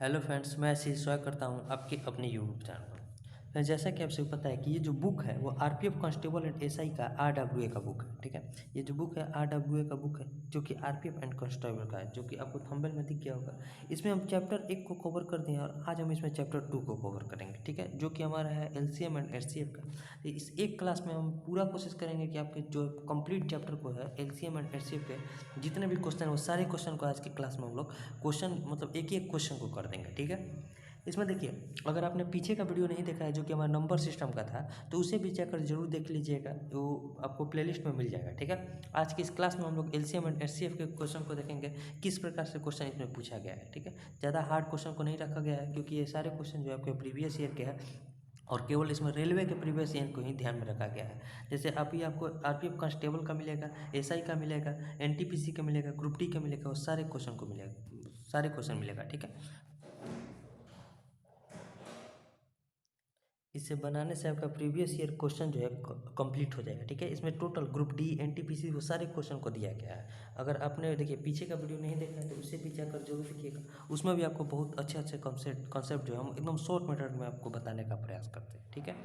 Hello friends, मैं आशीष स्वागत करता हूं आपके अपने यूट्यूब चैनल पर। फ्रेंड्स, जैसा कि आप सभी पता है कि ये जो बुक है वो आरपीएफ कांस्टेबल एंड एसआई का आरडब्ल्यूए का बुक है। ठीक है, ये जो बुक है आरडब्ल्यूए का बुक है जो कि आरपीएफ एंड कांस्टेबल का है, जो कि आपको थंबनेल में दिख गया होगा। इसमें हम चैप्टर 1 को कवर कर दिए हैं और आज हम इसमें चैप्टर 2 को कवर करेंगे। ठीक है, जो कि हमारा है एलसीएम एंड एचसीएफ का। तो इस एक क्लास में हम पूरा कोशिश करेंगे कि आपके जो कंप्लीट चैप्टर को है एलसीएम एंड एचसीएफ के जितने भी क्वेश्चन हैं वो सारे क्वेश्चन को आज की क्लास में हम लोग क्वेश्चन मतलब एक एक क्वेश्चन को कर देंगे। ठीक है, इसमें देखिए, अगर आपने पीछे का वीडियो नहीं देखा है जो कि हमारा नंबर सिस्टम का था तो उसे भी जाकर जरूर देख लीजिएगा, वो आपको प्लेलिस्ट में मिल जाएगा। ठीक है, आज की इस क्लास में हम लोग एलसीएम एंड एचसीएफ के क्वेश्चन को देखेंगे, किस प्रकार से क्वेश्चन इसमें पूछा गया है। ठीक है, ज़्यादा हार्ड क्वेश्चन को नहीं रखा गया है क्योंकि ये सारे क्वेश्चन जो आपके प्रीवियस ईयर के हैं और केवल इसमें रेलवे के प्रीवियस ईयर को ही ध्यान में रखा गया है। जैसे अभी आपको आरपीएफ कांस्टेबल का मिलेगा, एसआई का मिलेगा, एनटीपीसी का मिलेगा, ग्रुप डी का मिलेगा, और सारे क्वेश्चन को मिलेगा, सारे क्वेश्चन मिलेगा। ठीक है, इसे बनाने से आपका प्रीवियस ईयर क्वेश्चन जो है कंप्लीट हो जाएगा। ठीक है, इसमें टोटल ग्रुप डी एनटीपीसी वो सारे क्वेश्चन को दिया गया है। अगर आपने देखिए पीछे का वीडियो नहीं देखा है तो उसे भी जाकर जरूर देखिएगा, उसमें भी आपको बहुत अच्छे अच्छे कॉन्सेप्ट जो है हम एकदम शॉर्ट मेथड में आपको बताने का प्रयास करते हैं। ठीक है,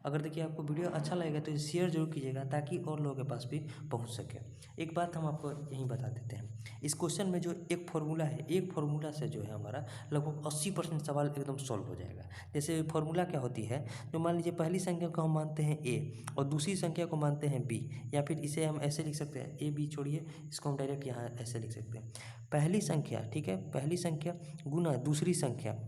अगर देखिए आपको वीडियो अच्छा लगेगा तो शेयर जरूर कीजिएगा ताकि और लोगों के पास भी पहुंच सके। एक बात हम आपको यहीं बता देते हैं, इस क्वेश्चन में जो एक फॉर्मूला है, एक फॉर्मूला से जो है हमारा लगभग 80% सवाल एकदम सॉल्व हो जाएगा। जैसे फॉर्मूला क्या होती है, जो मान लीजिए पहली संख्या को हम मानते हैं ए और दूसरी संख्या को मानते हैं बी, या फिर इसे हम ऐसे लिख सकते हैं, ए बी छोड़िए, इसको हम डायरेक्ट यहाँ ऐसे लिख सकते हैं, पहली संख्या, ठीक है, पहली संख्या गुना दूसरी संख्या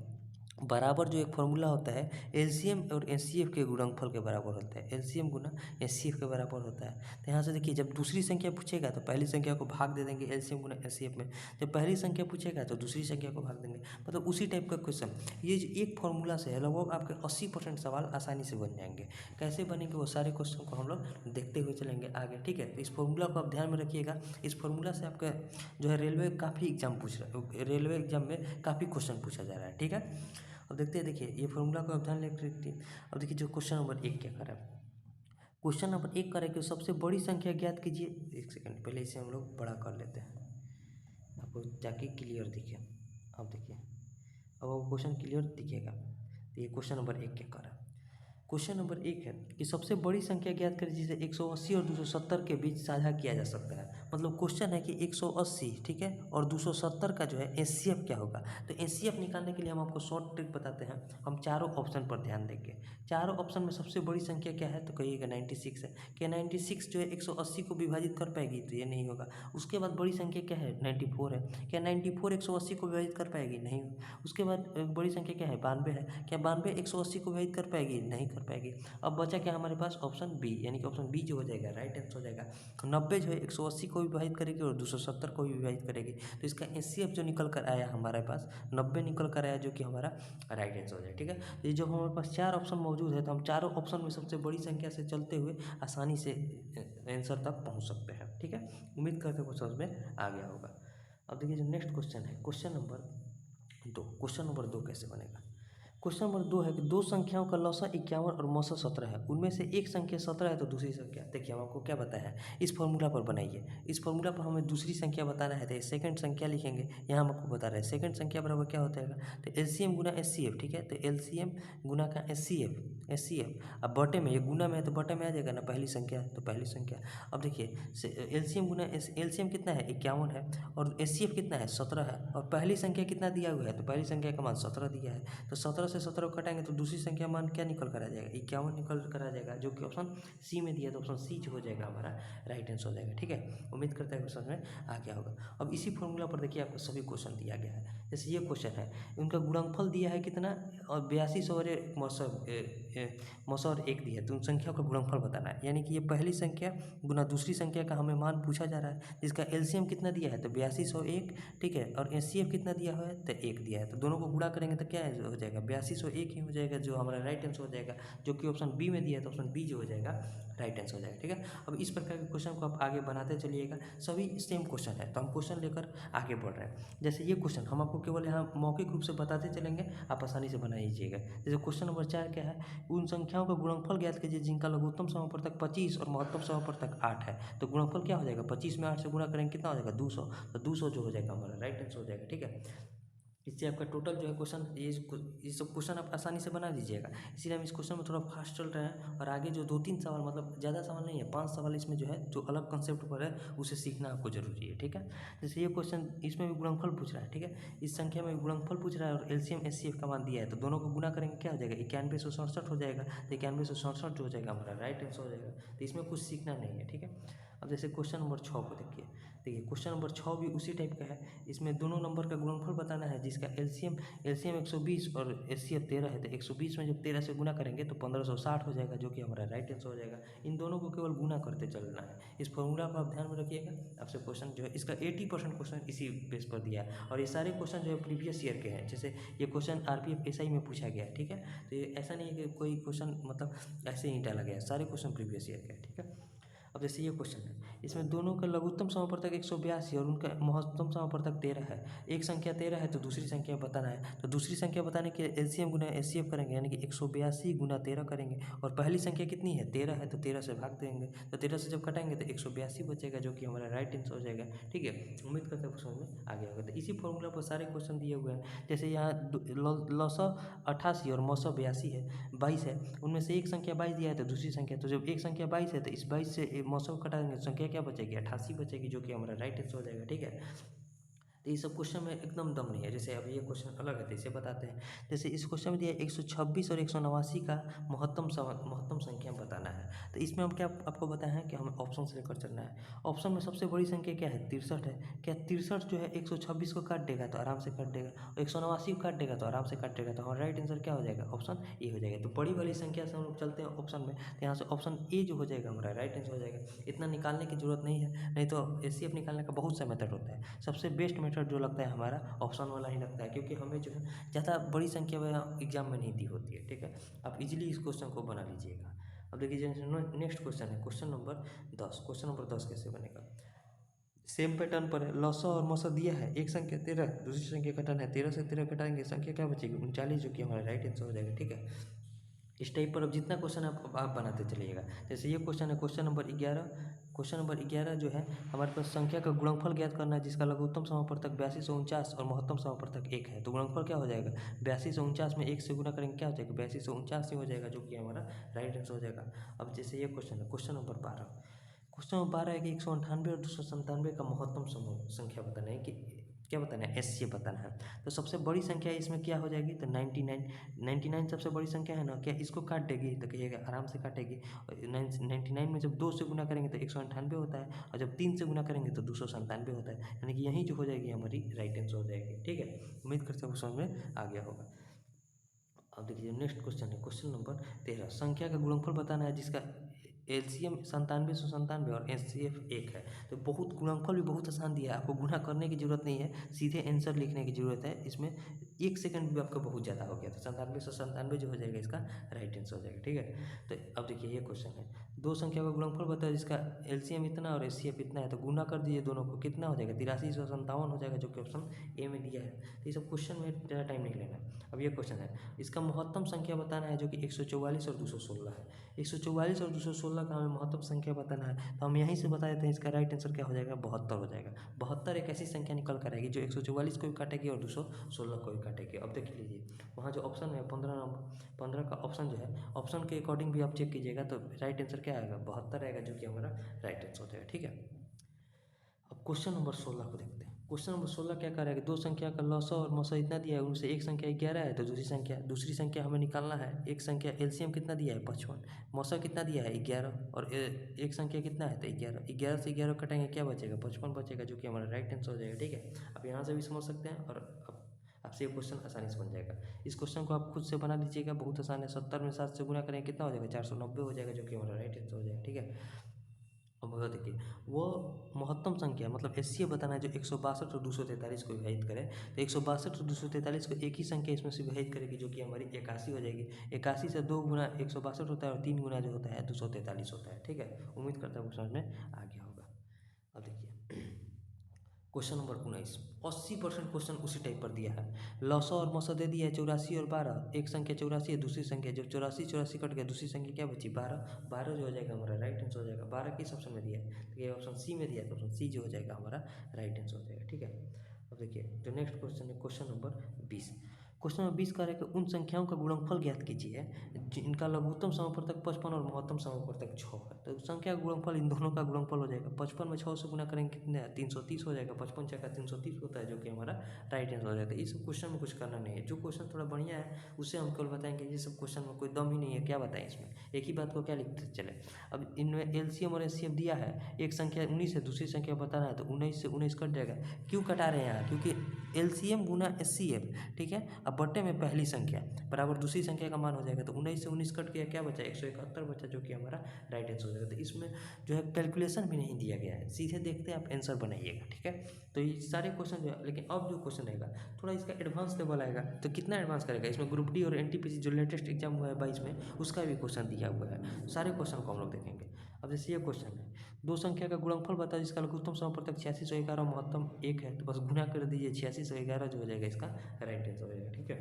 बराबर जो एक फॉर्मूला होता है एलसीएम और एचसीएफ के गुणनफल के बराबर होता है। एलसीएम गुना एचसीएफ के बराबर होता है। तो यहाँ से देखिए, जब दूसरी संख्या पूछेगा तो पहली संख्या को भाग दे देंगे एलसीएम गुना एचसीएफ में, जब पहली संख्या पूछेगा तो दूसरी संख्या को भाग देंगे, मतलब उसी टाइप का क्वेश्चन। ये जो एक फॉर्मूला से है लगभग आपके 80% सवाल आसानी से बन जाएंगे। कैसे बनेंगे वो सारे क्वेश्चन को हम लोग देखते हुए चलेंगे आगे। ठीक है, तो इस फॉर्मूला को आप ध्यान में रखिएगा। इस फॉर्मूला से आपका जो है रेलवे काफ़ी एग्जाम पूछ रहा है, रेलवे एग्जाम में काफ़ी क्वेश्चन पूछा जा रहा है। ठीक है, अब देखते हैं, देखिए ये फॉर्मूला को आप ध्यान रखिए। अब देखिए जो क्वेश्चन नंबर 1 क्या कर रहा है, क्वेश्चन नंबर 1 कर रहा है कि सबसे बड़ी संख्या ज्ञात कीजिए। एक सेकंड, पहले इसे हम लोग बड़ा कर लेते हैं, आपको ताकि क्लियर दिखे। अब देखिए, अब वो क्वेश्चन क्लियर दिखेगा। तो ये क्वेश्चन नंबर 1 क्या कर रहा है, क्वेश्चन नंबर 1 है कि सबसे बड़ी संख्या ज्ञात करें जिसे 180 और 270 के बीच साझा किया जा सकता है। मतलब क्वेश्चन है कि 180, ठीक है, और 270 का जो है एचसीएफ क्या होगा। तो एचसीएफ निकालने के लिए हम आपको शॉर्ट ट्रिक बताते हैं। हम चारों ऑप्शन पर ध्यान देंगे। चारों ऑप्शन में सबसे बड़ी संख्या क्या है, तो कहिएगा 96 है। क्या 96 जो है 180 को विभाजित कर पाएगी, तो ये नहीं होगा। उसके बाद बड़ी संख्या क्या है, 94 है। क्या 94 180 को विभाजित कर पाएगी, नहीं। उसके बाद बड़ी संख्या क्या है, 92 है। क्या 92 180 को विभाजित कर पाएगी, नहीं कर पाएगी। अब बचा क्या हमारे पास, ऑप्शन बी, यानी कि ऑप्शन बी जो हो जाएगा राइट आंसर हो जाएगा। 90 जो है 180 को विभाजित करेगी और 270 को भी विभाजित करेगी। तो इसका एचसीएफ जो निकल कर आया हमारे पास 90 निकल कर आया, जो कि हमारा राइट आंसर हो जाएगा। ठीक है, ये जो हमारे पास 4 ऑप्शन मौजूद है तो हम चारों ऑप्शन में सबसे बड़ी संख्या से चलते हुए आसानी से आंसर तक पहुँच सकते हैं। ठीक है, उम्मीद करते हैं समझ में आ गया होगा। अब देखिए जो नेक्स्ट क्वेश्चन है, क्वेश्चन नंबर 2। क्वेश्चन नंबर 2 कैसे बनेगा, क्वेश्चन नंबर 2 है कि दो संख्याओं का लौसा 51 और मौसा 17 है, उनमें से एक संख्या 17 है तो दूसरी संख्या, देखिए हम आपको क्या बताया है, इस फॉर्मूला पर बनाइए। इस फॉर्मूला पर हमें दूसरी संख्या बताना है तो सेकंड संख्या लिखेंगे। यहाँ हम आपको बता रहे हैं सेकंड संख्या बराबर क्या होता है, तो एलसीएम गुना एचसीएफ। ठीक है, तो एलसीएम गुना का एचसीएफ अब बटे में, ये गुना में है तो बटे में आ जाएगा ना, पहली संख्या तो पहली संख्या। अब देखिए एलसीएम गुना एलसीएम कितना है, 51 है, और एचसीएफ कितना है, 17 है, और पहली संख्या कितना दिया हुआ है, तो पहली संख्या का मान 17 दिया है। तो 17 से 17 को घटाएंगे तो दूसरी संख्या मान क्या निकल कर आ जाएगा, 51 निकल कर आ जाएगा, जो कि ऑप्शन सी में दिया है। तो ऑप्शन सी जो हो जाएगा हमारा राइट आंसर हो जाएगा। ठीक है, उम्मीद करते हैं समझ में आ गया होगा। अब इसी फॉर्मूला पर देखिए आपको सभी क्वेश्चन दिया गया है। जैसे ये क्वेश्चन है, उनका गुणनफल दिया है कितना, और 8200 और मौसा और 1 दिया है, तो उन संख्या का गुणनफल बताना है। यानी कि ये पहली संख्या गुना दूसरी संख्या का हमें मान पूछा जा रहा है, जिसका एलसीएम कितना दिया है, तो 8201, ठीक है, और एचसीएफ कितना दिया हुआ है, तो 1 दिया है। तो दोनों को गुणा करेंगे तो क्या हो जाएगा, 8201 ही हो जाएगा, जो हमारा राइट आंसर हो जाएगा, जो कि ऑप्शन बी में दिया है। तो ऑप्शन बी जो हो जाएगा राइट आंसर हो जाएगा। ठीक है, अब इस प्रकार के क्वेश्चन को आप आगे बनाते चलिएगा। सभी सेम क्वेश्चन है तो हम क्वेश्चन लेकर आगे बढ़ रहे हैं। जैसे ये क्वेश्चन हम आपको केवल यहाँ मौखिक रूप से बताते चलेंगे, आप आसानी से बना लीजिएगा। जैसे क्वेश्चन नंबर 4 क्या है, उन संख्याओं का गुणनफल ज्ञात कीजिए जिनका लघुत्तम समापवर्तक 25 और महत्तम समापवर्तक 8 है। तो गुणनफल क्या हो जाएगा, 25 में 8 से गुणा करेंगे कितना हो जाएगा, 200। तो 200 जो हो जाएगा हमारा राइट आंसर हो जाएगा। ठीक है, इससे आपका टोटल जो है क्वेश्चन ये सब क्वेश्चन आप आसानी से बना दीजिएगा। इसीलिए हम इस क्वेश्चन में थोड़ा फास्ट चल रहे हैं और आगे जो 2-3 सवाल मतलब ज़्यादा सवाल नहीं है, 5 सवाल इसमें जो है जो अलग कंसेप्ट पर है उसे सीखना आपको जरूरी है, ठीक है। जैसे ये क्वेश्चन इसमें भी गुणनफल पूछ रहा है, ठीक है। इस संख्या में गुणनफल पूछ रहा है और एलसीएम एचसीएफ का मान दिया है, तो दोनों को गुना करेंगे क्या हो जाएगा, 9167 हो जाएगा। तो 9167 जो हो जाएगा हमारा राइट आंसर हो जाएगा। तो इसमें कुछ सीखना नहीं है, ठीक है। अब जैसे क्वेश्चन नंबर 6 को देखिए क्वेश्चन नंबर 6 भी उसी टाइप का है। इसमें दोनों नंबर का गुणनफल बताना है जिसका एलसीएम 120 और एचसीएफ 13 है। तो 120 में जब 13 से गुना करेंगे तो 1560 हो जाएगा, जो कि हमारा राइट आंसर हो जाएगा। इन दोनों को केवल गुना करते चलना है। इस फॉर्मूला को आप ध्यान में रखिएगा। आपसे क्वेश्चन जो है इसका 80% क्वेश्चन इसी बेस पर दिया है और ये सारे क्वेश्चन जो है प्रीवियस ईयर के हैं। जैसे ये क्वेश्चन आरपीएफ एसआई में पूछा गया है, ठीक है। तो ये ऐसा नहीं है कि कोई क्वेश्चन मतलब ऐसे ही डाला गया है, सारे क्वेश्चन प्रीवियस ईयर के हैं, ठीक है। अब जैसे ये क्वेश्चन है, इसमें दोनों का लघुत्तम समापवर्तक 182 और उनका महत्तम समापवर्तक 13 है। एक संख्या 13 है तो दूसरी संख्या बताना है। तो दूसरी संख्या बताने के लिए एलसीएम गुना एचसीएफ करेंगे, यानी कि 182 गुना 13 करेंगे। और पहली संख्या कितनी है, 13 है, तो 13 से भाग देंगे। तो 13 से जब कटाएंगे तो 182 बचेगा, जो कि हमारा राइट आंसर हो जाएगा, ठीक है। उम्मीद करते हैं समझ में आ गया होगा। तो इसी फॉर्मूला पर सारे क्वेश्चन दिए हुए हैं। जैसे यहाँ 988 और 982 है, 22 है, उनमें से एक संख्या 22 दिया है तो दूसरी संख्या, तो जब एक संख्या 22 है तो इस 22 से 900 कटा देंगे, संख्या क्या बचेगी, 88 बचेगी, जो कि हमारा राइट आंसर हो जाएगा, ठीक है। तो ये सब क्वेश्चन में एकदम दम नहीं है। जैसे अब ये क्वेश्चन अलग है तो इसे बताते हैं। जैसे इस क्वेश्चन में दिया 126 और 189 का महत्तम संख्या बताना है। तो इसमें हम क्या आपको बताया है कि हमें ऑप्शन से लेकर चलना है। ऑप्शन में सबसे बड़ी संख्या क्या है, 63 है। क्या 63 जो है 126 को काट देगा तो आराम से काट देगा, और 189 को काट देगा तो आराम से काट देगा। तो हमारा राइट आंसर क्या हो जाएगा, ऑप्शन ए हो जाएगा। तो बड़ी वाली संख्या से हम लोग चलते हैं ऑप्शन में, तो यहाँ से ऑप्शन ए जो हो जाएगा हमारा राइट आंसर हो जाएगा। इतना निकालने की जरूरत नहीं है, नहीं तो एचसीएफ निकालने का बहुत सा मेथड होता है। सबसे बेस्ट मेथड जो लगता है हमारा ऑप्शन वाला ही लगता है, क्योंकि हमें जो है ज़्यादा बड़ी संख्या में एग्जाम में नहीं दी होती है, ठीक है। आप इजीली इस क्वेश्चन को बना लीजिएगा। अब देखिए जैसे नेक्स्ट क्वेश्चन है क्वेश्चन नंबर 10। क्वेश्चन नंबर 10 कैसे बनेगा, सेम पैटर्न पर है। लॉसा और मौसा दिया है, एक संख्या 13, दूसरी संख्या घटाना है। 13 से 13 घटाएंगे, संख्या क्या बचेगी, 39, जो कि हमारा राइट आंसर हो जाएगा, ठीक है। इस टाइप पर अब जितना क्वेश्चन आप बनाते चलिएगा। जैसे ये क्वेश्चन है क्वेश्चन नंबर 11। क्वेश्चन नंबर 11 जो है हमारे पास संख्या का गुणनफल ज्ञात करना है जिसका लघुत्तम समापवर्तक 8249 और महत्तम समापवर्तक 1 है। तो गुणनफल क्या हो जाएगा, 8249 में 1 से गुना करेंगे क्या हो जाएगा, 8249 ही हो जाएगा, जो कि हमारा राइट आंसर हो जाएगा। अब जैसे ये क्वेश्चन है क्वेश्चन नंबर 12। क्वेश्चन नंबर 12 है कि 198 और 297 का महत्तम संख्या बताना है, कि क्या बताना है, एचसीएफ बताना है। तो सबसे बड़ी संख्या इसमें क्या हो जाएगी, तो 99 सबसे बड़ी संख्या है ना। क्या इसको काट देगी, तो कहिएगा आराम से काटेगी। 99 में जब 2 से गुना करेंगे तो 198 होता है, और जब 3 से गुना करेंगे तो 297 होता है, यानी कि यही जो हो जाएगी हमारी राइट आंसर हो जाएगी, ठीक है। उम्मीद करते हैं समझ में आ गया होगा। अब देखिए नेक्स्ट क्वेश्चन है क्वेश्चन नंबर 13। संख्या का गुणनफल बताना है जिसका एलसीएम 97 और एचसीएफ 1 है। तो बहुत गुणनफल भी बहुत आसान दिया है, आपको गुणा करने की जरूरत नहीं है, सीधे आंसर लिखने की जरूरत है। इसमें 1 सेकंड भी आपका बहुत ज़्यादा हो गया, तो 97 जो हो जाएगा इसका राइट आंसर हो जाएगा, ठीक है। तो अब देखिए ये क्वेश्चन है, दो संख्या का गुणनफल बताया जिसका एलसीएम इतना और एचसीएफ इतना है। तो गुना कर दीजिए दोनों को, कितना हो जाएगा, 8357 हो जाएगा, जो कि ऑप्शन ए में दिया है। तो ये सब क्वेश्चन में ज़्यादा टाइम नहीं लेना। अब ये क्वेश्चन है, इसका महत्तम संख्या बताना है जो कि 144 और 216 है। 144 और 216 का हमें महत्तम संख्या बताना है, तो हम यहीं से बता देते हैं इसका राइट आंसर क्या हो जाएगा, 72 हो जाएगा। 72 एक ऐसी संख्या निकल कर आएगी जो 144 को भी काटेगी और 216 को भी काटेगी। अब देख लीजिए वहाँ जो ऑप्शन है 15 का ऑप्शन जो है, ऑप्शन के अकॉर्डिंग भी आप चेक कीजिएगा, तो राइट आंसर क्या आएगा, 72 आएगा, जो कि हमारा राइट आंसर हो जाएगा, ठीक है। अब क्वेश्चन नंबर 16 को देखते हैं। क्वेश्चन नंबर 16 क्या कर रहा है कि दो संख्या का लॉसा और मौसा इतना दिया है, उनसे एक संख्या 11 है, तो दूसरी संख्या हमें निकालना है। एक संख्या एलसीएम कितना दिया है, 55, मौसा कितना दिया है, 11, और एक संख्या कितना है, तो 11। 11 से 11 कटेंगे क्या बचेगा, 55 बचेगा, जो कि हमारा राइट आंसर हो जाएगा, ठीक है। आप यहाँ से भी समझ सकते हैं, और आपसे ये क्वेश्चन आसानी से बन जाएगा। इस क्वेश्चन को आप खुद से बना लीजिएगा, बहुत आसान है। 70 में 7 से गुना करेंगे कितना हो जाएगा, 490 हो जाएगा, जो कि हमारा राइट आंसर हो जाएगा, ठीक है। अब वह देखिए वो महत्तम संख्या मतलब एचसीएफ बताना है जो 162 और 243 को विभाजित करे। तो 162 और 243 को एक ही संख्या इसमें से विभाजित करेगी, जो कि हमारी 81 हो जाएगी। 81 से 2 गुना 162 होता है और 3 गुना जो होता है 243 होता है, ठीक है। उम्मीद करता हूँ समझ में आ गया होगा। अब देखिए क्वेश्चन नंबर 19। 80% क्वेश्चन उसी टाइप पर दिया है। लौसा और मौसा दे दिया है 84 और 12। एक संख्या 84 है, दूसरी संख्या, जब 84 कट गया दूसरी संख्या क्या बची, 12 जो हो जाएगा हमारा राइट आंसर हो जाएगा। 12 किस ऑप्शन में दिया है, तो ये ऑप्शन सी में दिया है, तो ऑप्शन सी जो हो जाएगा हमारा राइट आंसर हो जाएगा, ठीक है। अब देखिए जो नेक्स्ट क्वेश्चन है क्वेश्चन नंबर 20। क्वेश्चन नंबर 20 कह रहा है कि उन संख्याओं का गुणनफल ज्ञात कीजिए जिनका लघुत्तम समापवर्तक 55 और महत्तम समापवर्तक 6 है। तो संख्या का गुणनफल इन दोनों का गुणनफल हो जाएगा। 55 में 6 से गुना करेंगे कितने 330 हो जाएगा। 55 का 330 होता है जो कि हमारा राइट आंसर हो जाता है। इस क्वेश्चन में कुछ करना नहीं है। जो क्वेश्चन थोड़ा बढ़िया है उससे हम केवल बताएंगे। ये सब क्वेश्चन में कोई दम ही नहीं है, क्या बताएं इसमें, एक ही बात को क्या लिखते चले। अब इनमें एलसीएम और एचसीएफ दिया है, एक संख्या 19 है, दूसरी संख्या बताना है, तो 19 से 19 कट जाएगा। क्यों कटा रहे हैं यहाँ, क्योंकि एलसीएम गुना एचसीएफ, ठीक है। अब बट्टे में पहली संख्या बराबर दूसरी संख्या का मान हो जाएगा। तो 19 से 19 कट गया, क्या बचा 171 बचा, जो कि हमारा राइट आंसर हो जाएगा। तो इसमें जो है कैलकुलेशन भी नहीं दिया गया है, सीधे देखते हैं आप आंसर बनाइएगा, ठीक है। तो ये सारे क्वेश्चन जो है, लेकिन अब जो क्वेश्चन रहेगा थोड़ा इसका एडवांस लेवल आएगा। तो कितना एडवांस करेगा, इसमें ग्रुप डी और एनटीपीसी जो लेटेस्ट एग्जाम हुआ है 22 में, उसका भी क्वेश्चन दिया हुआ है। सारे क्वेश्चन को हम लोग देखेंगे। अब जैसे ये क्वेश्चन है, दो संख्या का गुणनफल बता जिसका लघुत्तम समापवर्तक 8611 महत्तम 1 है। तो बस गुना कर दीजिए 8611 जो हो जाएगा इसका राइट आंसर हो जाएगा, ठीक है।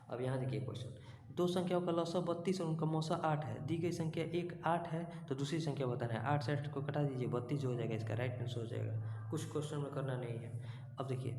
अब यहाँ देखिए क्वेश्चन, दो संख्याओं का लौसा 32 और उनका मौसा 8 है। दी गई संख्या एक 8 है तो दूसरी संख्या बताना है। 8 से 8 को कटा दीजिए, 32 जो हो जाएगा इसका राइट आंसर हो जाएगा। कुछ क्वेश्चन में करना नहीं है। अब देखिए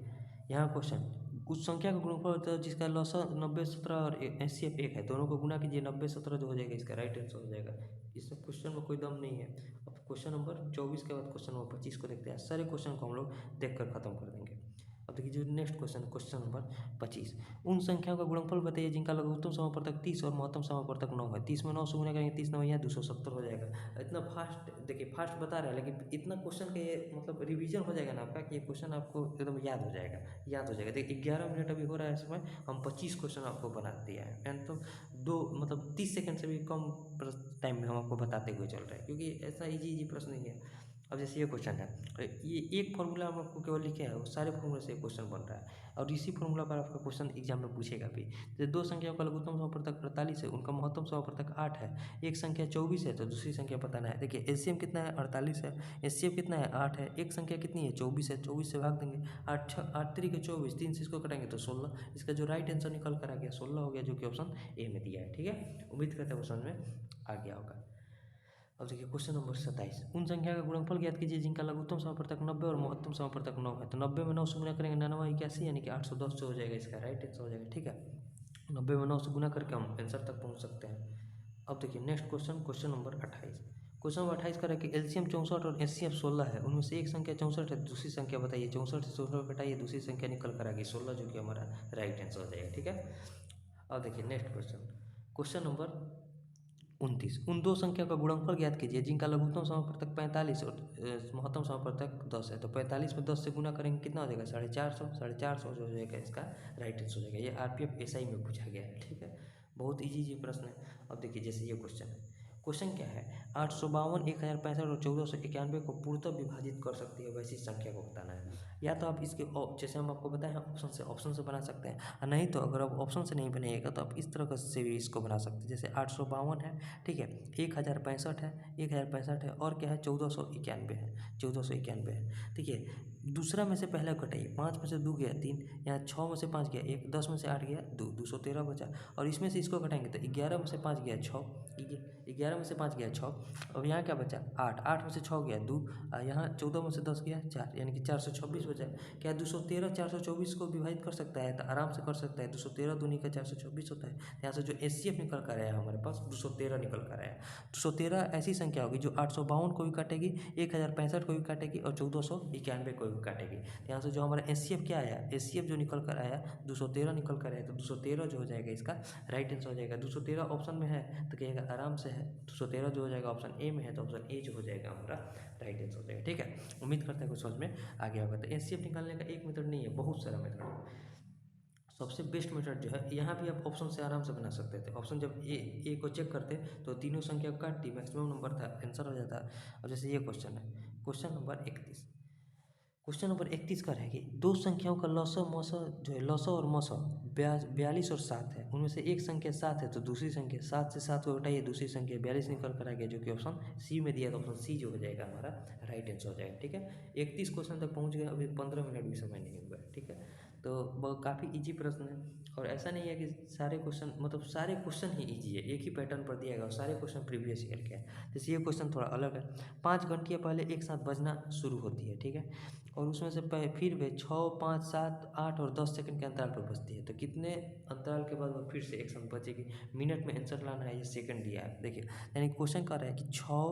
यहाँ क्वेश्चन, उस संख्या का गुणनफल होता है जिसका लौसा 90 17 और एचसीएफ 1 है। दोनों को गुना कीजिए, 90 17 जो हो जाएगा इसका राइट आंसर हो जाएगा। इस सब क्वेश्चन में कोई दम नहीं है। अब क्वेश्चन नंबर 24 के बाद क्वेश्चन नंबर 25 को देखते हैं। सारे क्वेश्चन को हम लोग देख कर खत्म कर देंगे। अब देखिए जो नेक्स्ट क्वेश्चन, क्वेश्चन नंबर 25, उन संख्याओं का गुणनफल बताइए जिनका लघुत्तम समापवर्तक 30 और महत्तम समापवर्तक 9 है। 30 में 9 से गुना करेंगे, 30 9 यहाँ 270 हो जाएगा। इतना फास्ट देखिए, फास्ट बता रहा है, लेकिन इतना क्वेश्चन का ये मतलब रिवीजन हो जाएगा ना आपका, कि ये क्वेश्चन आपको एकदम याद हो जाएगा, याद हो जाएगा। देखिए 11 मिनट अभी हो रहा है समय, हम 25 क्वेश्चन आपको बना दिया है। एंड तो दो मतलब 30 सेकंड से भी कम टाइम में हम आपको बताते हुए चल रहे हैं, क्योंकि ऐसा इजी प्रश्न नहीं है। अब जैसे ये क्वेश्चन है, ये एक फॉर्मूला हम आपको केवल लिखे हैं, वो सारे फॉर्मूले से क्वेश्चन बन रहा है, और इसी फॉर्मूला पर आपका क्वेश्चन एग्जाम में पूछेगा भी। जैसे दो संख्याओं का लघुत्तम समापवर्तक 48 है, उनका महत्तम समापवर्तक 8 है। एक संख्या 24 है तो दूसरी संख्या बताना है। देखिए एलसीएम कितना है 48 है, एचसीएफ कितना है 8 है, एक संख्या कितनी है 24 है, 24 से भाग देंगे, 8 8 3 के 24, 3 से इसको कटेंगे तो 16। इसका जो राइट आंसर निकल कर आ गया 16 हो गया, जो कि ऑप्शन ए में दिया है, ठीक है। उम्मीद करते हैं वो समझ में आ गया होगा। अब देखिए क्वेश्चन नंबर 27, उन संख्या का गुणनफल ज्ञात कीजिए जिनका लघुत्तम समापवर्तक 90 और महत्तम समापवर्तक 9 है। तो 90 में 9 से गुना करेंगे 99 81, यानी कि 810 जो हो जाएगा इसका राइट आंसर हो जाएगा, ठीक है। 90 में 9 से गुना करके हम आंसर तक पहुंच सकते हैं। अब देखिए next question, question number 28। Question number 28 का है कि एलसीएम 64 और एचसीएफ 16 है, उनमें से एक संख्या 64 है, दूसरी संख्या बताइए। 64 से 16 घटाइए, दूसरी संख्या निकल कर आ गई 16, जो कि हमारा राइट आंसर हो जाएगा, ठीक है। अब देखिए नेक्स्ट क्वेश्चन, क्वेश्चन नंबर 29, उन दो संख्या का गुणनफल ज्ञात कीजिए जिनका लघुत्तम समापवर्तक 45 और महत्तम समापवर्तक 10 है। तो 45 में 10 से गुना करेंगे कितना हो जाएगा 450, 450 जो हो जाएगा इसका राइट आंसर हो जाएगा। ये आरपीएफ एसआई में पूछा गया है, ठीक है। बहुत इजी प्रश्न है। अब देखिए जैसे ये क्वेश्चन है, क्वेश्चन क्या है, 852 1065 और 1491 को पूर्णतः विभाजित कर सकती है वैसी संख्या को बताना है। या तो आप इसके जैसे हम आपको बताएं ऑप्शन से बना सकते हैं, और नहीं तो अगर आप ऑप्शन से नहीं बनाइएगा तो आप इस तरह से भी इसको बना सकते हैं। जैसे 852 है, ठीक है, 1065 है, 1065 है, और क्या है 1491 है, 1491 है। देखिए दूसरा में से पहला घटाइए, 5 में से 2 गया 3, यहाँ 6 में से 5 गया 1, 10 में से 8 गया 2, 213 बचा। और इसमें से इसको घटाएंगे तो 11 में से 5 गया 6, 11 में से 5 गया 6। अब यहाँ क्या बचा 8, 8 में से 6 गया 2, यहाँ 14 में से 10 गया 4, यानी कि 426 बचा। क्या 213 424 को विभाजित कर सकता है, तो आराम से कर सकता है। 213 दूनी का 426 होता है। यहाँ से जो एचसीएफ निकल कर आया हमारे पास 213 निकल कर आया। 213 ऐसी संख्या होगी जो 852 को भी काटेगी, 1065 को भी काटेगी, और 1491 को भी काटेगी। यहाँ से जो हमारा एचसीएफ क्या आया, एचसीएफ जो निकल कर आया 213 निकल कर आया। तो 213 जो हो जाएगा इसका राइट आंसर हो जाएगा। 213 ऑप्शन में है तो कहिएगा आराम से है। 213 जो हो जाएगा ऑप्शन ए में है, तो ऑप्शन ए जो हो जाएगा हमारा राइट आंसर हो जाएगा, ठीक है। उम्मीद करते हैं कुछ समझ में आ गया होगा। तो एचसीएफ निकालने का एक मेथड नहीं है, बहुत सारा मेथड है। सबसे बेस्ट मेथड जो है, यहाँ भी आप ऑप्शन से आराम से बना सकते थे। ऑप्शन जब ए को चेक करते तो तीनों संख्या को काट दी, मैक्सिमम नंबर था, आंसर हो जाता। अब जैसे ये क्वेश्चन है, क्वेश्चन नंबर 31। क्वेश्चन नंबर 31 का है कि दो संख्याओं का लौसव मौसव जो है, लौसव और मौसव 42 और 7 है। उनमें से एक संख्या 7 है तो दूसरी संख्या 7 से 7 को घटाइए, दूसरी संख्या 42 निकल कर आ गया, जो कि ऑप्शन सी में दिया। तो ऑप्शन सी जो हो जाएगा हमारा राइट आंसर हो जाएगा, ठीक है। 31 क्वेश्चन तक पहुंच गए, अभी 15 मिनट भी समय नहीं हुआ है, ठीक है। तो वो काफ़ी इजी प्रश्न है। और ऐसा नहीं है कि सारे क्वेश्चन मतलब सारे क्वेश्चन ही इजी है, एक ही पैटर्न पर दिया गया और सारे क्वेश्चन प्रीवियस ईयर के हैं। जैसे ये क्वेश्चन थोड़ा अलग है। 5 घंटियाँ पहले एक साथ बजना शुरू होती है, ठीक है, और उसमें से फिर वे 6, 5, 7, 8 और 10 सेकंड के अंतराल पर बजती है। तो कितने अंतराल के बाद वो फिर से एक साथ बजेगी? मिनट में आंसर लाना है, ये सेकंड दिया है। देखिए यानी क्वेश्चन कर रहा है कि 6,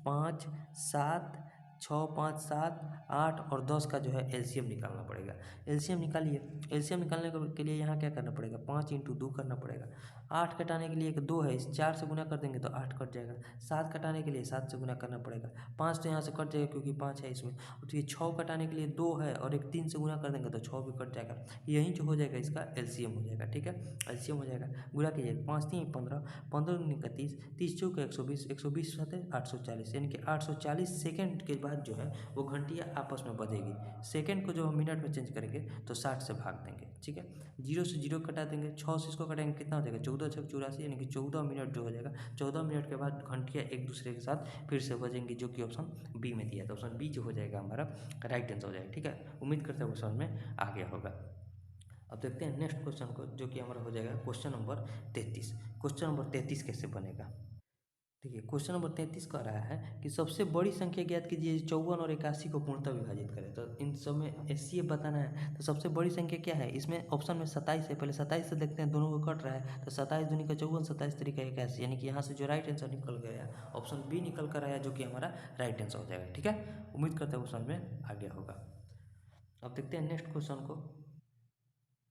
5, 7, 6, 5, 7, 8 और 10 का जो है एलसीएम निकालना पड़ेगा। एलसीएम निकालिए। एलसीएम निकालने के लिए यहाँ क्या करना पड़ेगा? 5 × 2 करना पड़ेगा। 8 घटाने के लिए एक 2 है, इस 4 से गुना कर देंगे तो 8 कट जाएगा। 7 घटाने के लिए 7 से गुना करना पड़ेगा। 5 तो यहाँ से कट जाएगा क्योंकि 5 है इसमें। तो ये 6 घटाने के लिए 2 है और एक 3 से गुना कर देंगे तो 6 भी कट जाएगा। यही जो हो जाएगा इसका एलसीएम हो जाएगा, ठीक है, एलसीएम हो जाएगा। गुणा कीजिए, 5 3 15, 15 दूनी 31, 30 चौके 120, 120 साथे 840, यानी कि 840 सेकंड के बाद जो है वो घंटियाँ आपस में बजेगी। सेकंड को जो हम मिनट में चेंज करेंगे तो 60 से भाग देंगे, ठीक है। 0 से 0 कटा देंगे, 6 से इसको कटाएंगे, कितना हो जाएगा? 14 6 84, यानी कि 14 मिनट जो हो जाएगा। 14 मिनट के बाद घंटियाँ एक दूसरे के साथ फिर से बजेंगी, जो कि ऑप्शन बी में दिया है। तो ऑप्शन बी जो हो जाएगा हमारा राइट आंसर हो जाएगा, ठीक है। उम्मीद करते हैं वो समझ में आ गया होगा। अब देखते हैं नेक्स्ट क्वेश्चन को, जो कि हमारा हो जाएगा क्वेश्चन नंबर 33। क्वेश्चन नंबर 33 कैसे बनेगा? देखिए क्वेश्चन नंबर 33 कह रहा है कि सबसे बड़ी संख्या ज्ञात कीजिए 54 और 81 को पूर्णतः विभाजित करें। तो इन सब में एचसीएफ बताना है। तो सबसे बड़ी संख्या क्या है? इसमें ऑप्शन में 27 है। पहले 27 से देखते हैं, दोनों को कट रहा है। तो 27 दूनी का 54, 27 तरीका 81, यानी कि यहाँ से जो राइट आंसर निकल गया ऑप्शन बी निकल कर आया, जो कि हमारा राइट आंसर हो जाएगा, ठीक है। उम्मीद करते हैं वो समझ में आ गया होगा। अब देखते हैं नेक्स्ट क्वेश्चन को।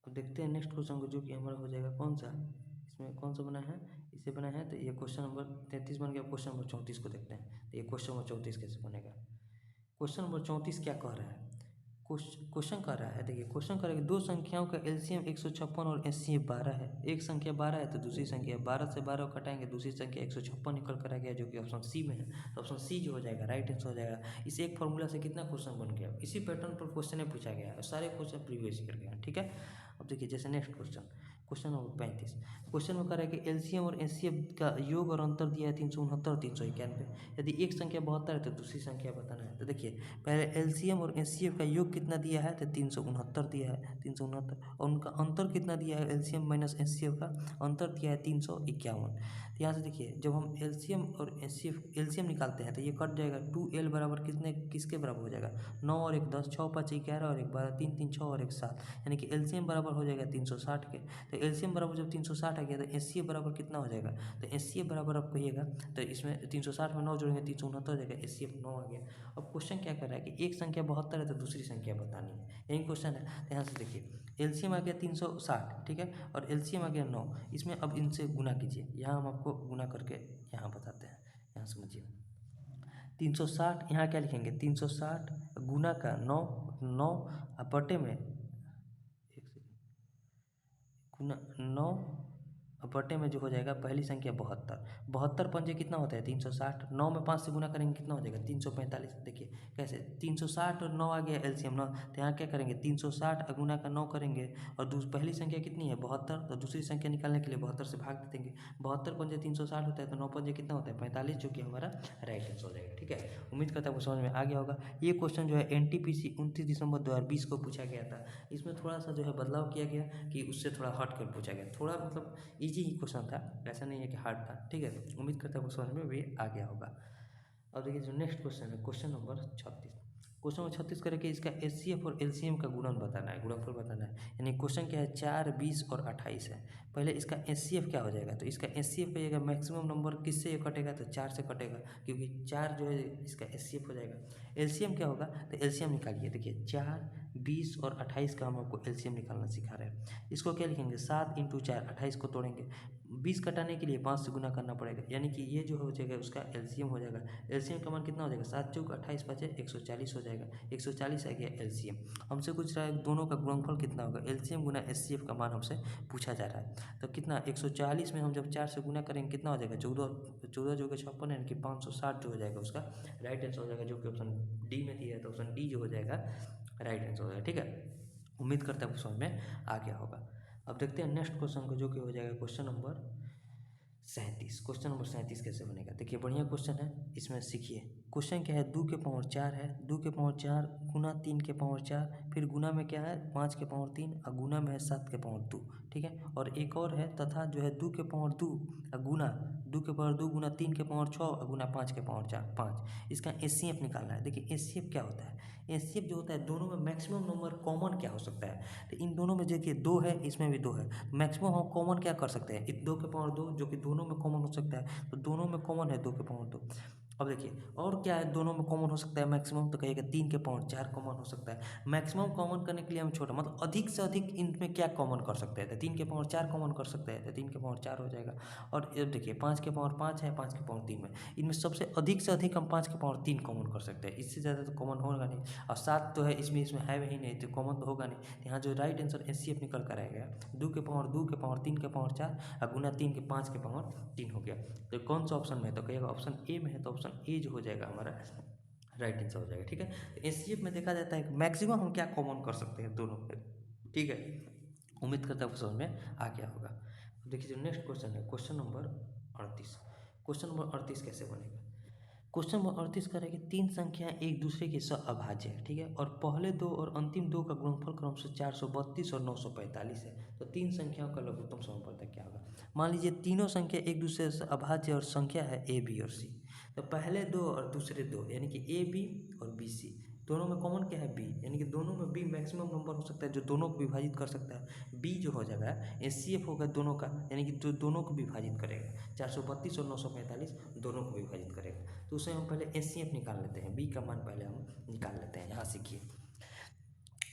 अब देखते हैं नेक्स्ट क्वेश्चन को, जो कि हमारा हो जाएगा कौन सा, इसमें कौन सा बना है, इसे बना है। तो ये क्वेश्चन नंबर 33 बन गया। क्वेश्चन नंबर 34 को देखते हैं। तो ये क्वेश्चन नंबर 34 कैसे बनेगा? क्वेश्चन नंबर 34 क्या कह रहा है? क्वेश्चन कह रहा है, देखिए क्वेश्चन कह रहा है कि दो संख्याओं का एलसीएम 156 और एचसीएफ 12 है। एक संख्या 12 है तो दूसरी संख्या 12 से 12 कटाएंगे, दूसरी संख्या 156 निकल कर आ गया, जो कि ऑप्शन सी में है। तो ऑप्शन सी जो हो जाएगा राइट आंसर हो जाएगा। इस एक फॉर्मूला से कितना क्वेश्चन बन गया? इसी पैटर्न पर क्वेश्चन पूछा गया है, सारे क्वेश्चन प्रीवियस ईयर के हैं, ठीक है। अब देखिए जैसे next question, question number 35। Question में कह रहा है कि एलसीएम और एचसीएफ का योग और अंतर दिया है 369 और 391। यदि एक संख्या 72 है तो दूसरी संख्या बताना है। तो देखिए पहले एलसीएम और एचसीएफ का योग कितना दिया है? तो 369 दिया है, 369, और उनका अंतर कितना दिया है? एलसीएम माइनस एचसीएफ का अंतर दिया है 351। तो यहाँ से देखिए जब हम एलसीएम और एचसीएफ एलसीएम निकालते हैं तो ये कट जाएगा। 2l बराबर कितने, किसके बराबर हो जाएगा? 9 और 1 10, 6 5 11 और 1 12, 3 3 6 और 1 7, यानी कि एलसीएम बराबर हो जाएगा 360 के। तो एलसीएम बराबर जब 360 आ गया तो एचसीएफ बराबर कितना हो जाएगा? तो एचसीएफ बराबर आप कहिएगा, तो इसमें 360 में 9 जोड़ेंगे 369 हो जाएगा, एचसीएफ 9 आ गया। अब क्वेश्चन क्या कर रहा है कि एक संख्या 72 है तो दूसरी संख्या बतानी है, यही क्वेश्चन है। तो यहाँ से देखिए एलसीएम आ गया 360, ठीक है, और एलसीएम आ गया 9। इसमें अब इनसे गुना कीजिए, यहाँ हम आपको गुना करके यहाँ बताते हैं, यहाँ समझिए। 360 यहाँ क्या लिखेंगे? 360 गुना का 9, 9 बटे में, एक सेकंड, गुना 9 बटे में जो हो जाएगा पहली संख्या 72, 72 पंजे कितना होता है? 360। 9 में 5 से गुना करेंगे कितना हो जाएगा? 345। देखिए कैसे 360 और 9 आ गया एलसीएम 9, तो यहाँ क्या करेंगे? 360 गुना का 9 करेंगे, और पहली संख्या कितनी है? 72, तो दूसरी संख्या निकालने के लिए 72 से भाग देंगे। 72 पंजे 360 होता है, तो 9 पंजे कितना होता है? 45, जो कि हमारा राइट आंसर हो जाएगा, ठीक है। उम्मीद करता हूँ समझ में आ गया होगा। ये क्वेश्चन जो है एनटीपीसी 29 दिसंबर 2020 को पूछा गया था। इसमें थोड़ा सा जो है बदलाव किया गया कि उससे थोड़ा हट कर पूछा गया, थोड़ा मतलब इजी ही क्वेश्चन था, ऐसा नहीं है कि हार्ड था, ठीक है। उम्मीद करता हूँ समझ में भी आ गया होगा। अब देखिए जो नेक्स्ट क्वेश्चन है, क्वेश्चन नंबर 36। क्वेश्चन नंबर 36 करके इसका एचसीएफ और एलसीएम का गुणन बताना है, गुणनफल बताना है। यानी क्वेश्चन क्या है? 4, 20 और 28 है। पहले इसका एचसीएफ क्या हो जाएगा? तो इसका एचसीएफ कहिएगा, मैक्सिमम नंबर किससे ये कटेगा? तो 4 से कटेगा, क्योंकि 4 जो है इसका एचसीएफ हो जाएगा। एलसीएम क्या होगा? तो एलसीएम निकालिए। देखिए 4, 20 और 28 का हम आपको एलसीएम निकालना सिखा रहे हैं। इसको क्या लिखेंगे? 7 × 4, 28 को तोड़ेंगे, 20 कटाने के लिए 5 से गुना करना पड़ेगा, यानी कि ये जो हो जाएगा उसका एलसीएम हो जाएगा। एलसीएम का मान कितना हो जाएगा? 7 चौक 28 5 140 हो जाएगा, 140 आ गया एलसीएम। हमसे कुछ रहा है दोनों का गुणनफल कितना होगा? एलसीएम गुना एचसीएफ का मान हमसे पूछा जा रहा है। तो कितना 140 में हम जब 4 से गुना करेंगे कितना हो जाएगा? 14, 14 जो कि 56, यानी कि 560 जो हो जाएगा उसका राइट आंसर हो जाएगा, जो कि ऑप्शन डी में दिया है। तो ऑप्शन डी जो हो जाएगा राइट आंसर हो जाएगा, ठीक है। उम्मीद करता हूँ समझ में आ गया होगा। अब देखते हैं नेक्स्ट क्वेश्चन को, जो कि हो जाएगा क्वेश्चन नंबर 37। क्वेश्चन नंबर 37 कैसे बनेगा? देखिए बढ़िया क्वेश्चन है, इसमें सीखिए। क्वेश्चन क्या है, 2 के पावर 4 है, 2 के पावर 4 गुना 3 के पावर 4, फिर गुना में क्या है 5 के पावर 3 और गुना में है 7 के पावर 2, ठीक है। और एक और है तथा जो है 2 के पावर 2 गुना 2 के पावर 2 गुना 3 के पावर 6 और गुना 5 के पावर 4 5। इसका एचसीएफ निकालना है। देखिए एचसीएफ क्या होता है, एचसीएफ जो होता है दोनों में मैक्सिमम नंबर कॉमन क्या हो सकता है, तो इन दोनों में देखिए 2 है, इसमें भी 2 है, मैक्सिमम हम कॉमन क्या कर सकते हैं, 2 के पावर 2 जो कि दोनों में कॉमन हो सकता है, तो दोनों में कॉमन है 2 के पावर 2। अब देखिए और क्या है दोनों में कॉमन हो सकता है मैक्सिमम, तो कहिएगा 3 के पावर 4 कॉमन हो सकता है। मैक्सिमम कॉमन करने के लिए हम छोटा मतलब अधिक से अधिक इनमें क्या कॉमन कर सकते हैं, तो 3 के पावर 4 कॉमन कर सकते हैं, तो 3 के पावर 4 हो जाएगा। और ये देखिए 5 के पावर 5 है, 5 के पावर 3 में, इनमें सबसे अधिक से अधिक हम 5 के पावर 3 कॉमन कर सकते हैं, इससे ज़्यादा तो कॉमन होगा नहीं। और 7 तो है इसमें है ही नहीं, तो कॉमन तो होगा नहीं। यहाँ जो राइट आंसर एचसीएफ निकल कर आएगा 2 के पावर 2 के पावर 3 के पावर 4 और गुना 3 के 5 के पावर 3 हो गया। तो कौन सा ऑप्शन में है, तो कहिएगा ऑप्शन ए में है, तो ऑप्शन ए जो हो जाएगा हमारा राइट आंसर हो जाएगा, ठीक है। तो एचसीएफ में देखा जाता है कि मैक्सिमम हम क्या कॉमन कर सकते हैं दोनों में, ठीक है। उम्मीद करता हूँ समझ में आ गया होगा। अब देखिए जो नेक्स्ट क्वेश्चन है क्वेश्चन नंबर 38। क्वेश्चन नंबर 38 कैसे बनेगा, क्वेश्चन नंबर 38 कह रहा है कि 3 संख्या एक दूसरे के सहअभाज्य है, ठीक है, और पहले 2 और अंतिम 2 का गुणनफल क्रमशः 432 और 945 है, तो 3 संख्याओं का लघुत्तम समानुपातिक क्या होगा। मान लीजिए तीनों संख्या एक दूसरे से अभाज्य और संख्या है ए बी और सी, तो पहले 2 और दूसरे 2 यानी कि ए बी और बी सी, दोनों में कॉमन क्या है बी, यानी कि दोनों में बी मैक्सिमम नंबर हो सकता है जो दोनों को विभाजित कर सकता है। बी जो हो जाएगा एचसीएफ होगा दोनों का, यानी कि जो दोनों को विभाजित करेगा, 432 और 945 दोनों को विभाजित करेगा। तो उसे हम पहले एचसीएफ निकाल लेते हैं, बी का मान पहले हम निकाल लेते हैं। यहाँ सीखिए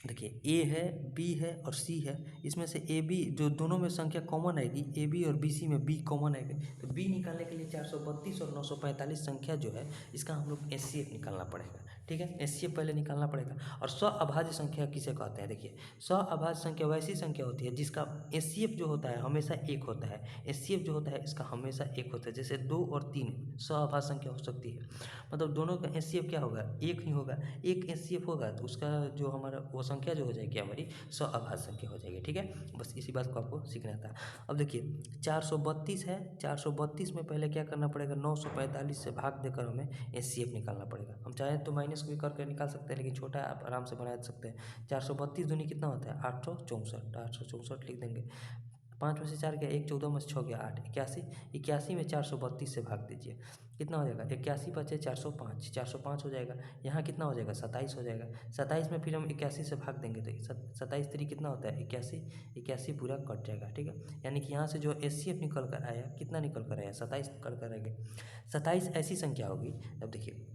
देखिए ए है बी है और सी है, इसमें से ए बी जो दोनों में संख्या कॉमन आएगी, ए बी और बी सी में बी कॉमन आएगी, तो बी निकालने के लिए 432 और 945 संख्या जो है इसका हम लोग एचसीएफ निकालना पड़ेगा, ठीक है। एचसीएफ पहले निकालना पड़ेगा। और सहअभाज्य संख्या किसे कहते हैं, देखिए सहअभाज्य संख्या वैसी संख्या होती है जिसका एचसीएफ जो होता है हमेशा एक होता है, एचसीएफ जो होता है इसका हमेशा एक होता है। जैसे 2 और 3 सहअभाज्य संख्या हो सकती है, मतलब दोनों का एचसीएफ क्या होगा एक ही होगा, एक एचसीएफ होगा तो उसका जो हमारा वो संख्या जो हो जाएगी हमारी सहअभाज्य संख्या हो जाएगी, ठीक है। बस इसी बात को आपको सीखना था। अब देखिए 432 है, 432 में पहले क्या करना पड़ेगा 945 से भाग देकर हमें एचसीएफ निकालना पड़ेगा। हम चाहें तो माइनस भी करके निकाल सकते हैं, लेकिन छोटा आप आराम से बना सकते हैं। 432 दूनी कितना होता है 864, 864 लिख देंगे। 5 में से 4 गया 1, 14 में से 6 गया 8, 81, 81 में 432 से भाग दीजिए, कितना हो जाएगा 81 बचे 405, 405 हो जाएगा। यहाँ कितना हो जाएगा 27 हो जाएगा। 27 में फिर हम 81 से भाग देंगे तो 27 3 कितना होता है 81, 81 पूरा कट जाएगा, ठीक है। यानी कि यहाँ से जो एचसीएफ निकल कर आया कितना निकल कर आया 27 निकल कर आएगा। 27 ऐसी संख्या होगी, अब देखिए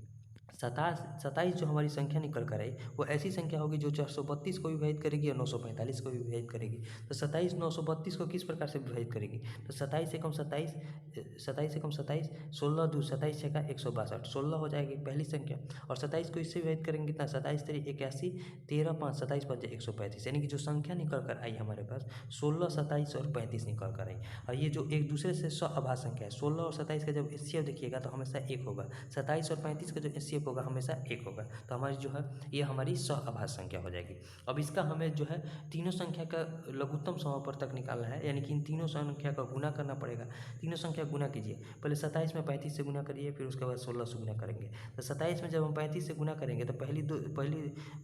27 जो हमारी संख्या निकल कर आई वो ऐसी संख्या होगी जो 432 को विभाजित करेगी और 945 को भी विभाजित करेगी। तो 27 932 को किस प्रकार से विभाजित करेगी, तो 27 एकम 27, 27 एकम 27, 16 2 27 छक्का 162, 16 हो जाएगी पहली संख्या। और 27 को इससे विभाजित करेंगे कितना 27 3 81, 13 5 27 5 135, यानी कि जो संख्या निकल कर आई हमारे पास 16 27 और 35 निकल कर आई। और ये जो एक दूसरे से सहअभाज्य संख्या है 16 और 27 का जब एचसीएफ देखिएगा तो हमेशा एक होगा, 27 और 35 का जो एचसीएफ होगा हमेशा एक होगा, तो हमारी जो है ये हमारी सहअभाज्य संख्या हो जाएगी। अब इसका हमें जो है तीनों संख्या का लघुत्तम समानुपातिक निकालना है, यानी कि इन तीनों संख्या का गुना करना पड़ेगा। तीनों संख्या गुना कीजिए, पहले 27 में 35 से गुना करिए, फिर उसके बाद 16 से गुना करेंगे। तो 27 में जब हम 35 से गुना करेंगे तो पहली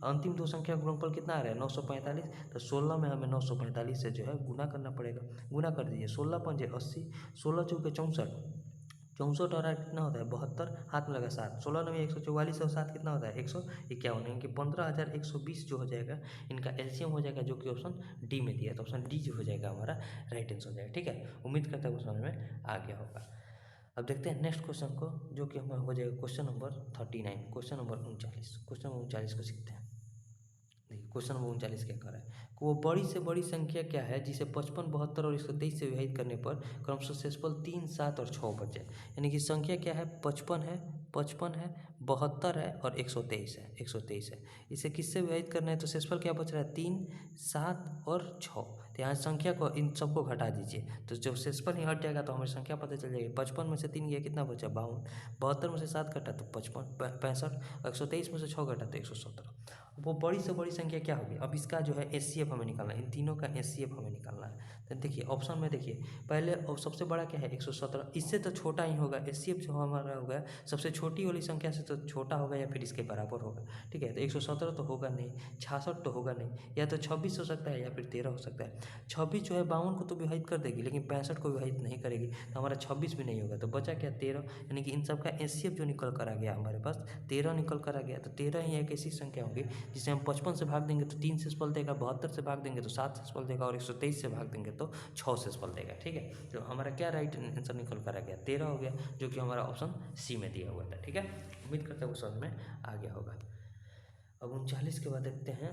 अंतिम 2 संख्या का गुणनफल कितना आ रहा है 945, तो 16 में हमें 945 से जो है गुना करना पड़ेगा। गुना कर दीजिए 16 पंजे 80, 16 चौके 64, 64 और 8 कितना होता है 72, हाथ में लगा 7, 16 9 144 और 7 कितना होता है 151, यानी कि 15120 जो हो जाएगा इनका एलसीएम हो जाएगा, जो कि ऑप्शन डी में दिया है। तो ऑप्शन डी जो हो जाएगा हमारा राइट आंसर हो जाएगा, ठीक है। उम्मीद करता हूँ समझ में आ गया होगा। अब देखते हैं नेक्स्ट क्वेश्चन को, जो कि हमारा हो जाएगा question number 39, question number 39, question number 39 को सीखते हैं। देखिए क्वेश्चन नंबर 39 क्या कर रहा है, वो बड़ी से बड़ी संख्या क्या है जिसे 55 72 और 123 से विभाजित करने पर क्रमशः शेषफल 3 7 और 6 बचे। यानी कि संख्या क्या है 55 है, 55 है, 72 है और 123 है, 123 है। इसे किससे विभाजित करना है, तो शेषफल क्या बच रहा है 3 7 और 6। तो यहाँ संख्या को इन सबको घटा दीजिए, तो जब शेषफल ही हट जाएगा तो हमें संख्या पता चल जाएगी। 55 में से 3 गया कितना बचा 52, 72 में से 7 घटा तो 55 65, 123 में से 6 घटा तो 117। वो बड़ी से बड़ी संख्या क्या होगी, अब इसका जो है एचसीएफ हमें निकालना है, इन तीनों का एचसीएफ हमें निकालना है। तो देखिए ऑप्शन में देखिए पहले और सबसे बड़ा क्या है 117, इससे तो छोटा ही होगा एचसीएफ जो हमारा होगा सबसे छोटी वाली संख्या से तो छोटा होगा या फिर इसके बराबर होगा, ठीक है। तो 117 तो होगा नहीं, 66 तो होगा नहीं, या तो 26 हो सकता है या फिर 13 हो सकता है। 26 जो है 52 को तो विभाजित कर देगी लेकिन 65 को विभाजित नहीं करेगी, तो हमारा 26 भी नहीं होगा। तो बचा क्या 13, यानी कि इन सब का एचसीएफ जो निकल कर आ गया हमारे पास 13 निकल कर आ गया। तो 13 ही एक ऐसी संख्या होगी जिसे हम 55 से भाग देंगे तो 3 से फल देगा, 72 से भाग देंगे तो 7 से फल देगा, और 123 से भाग देंगे तो 6 से फल देगा, ठीक है। तो हमारा क्या राइट आंसर निकल कर आ गया 13 हो गया, जो कि हमारा ऑप्शन सी में दिया हुआ था, ठीक है। उम्मीद करते हैं वो समझ में आ गया होगा। अब 39 के बाद देखते हैं,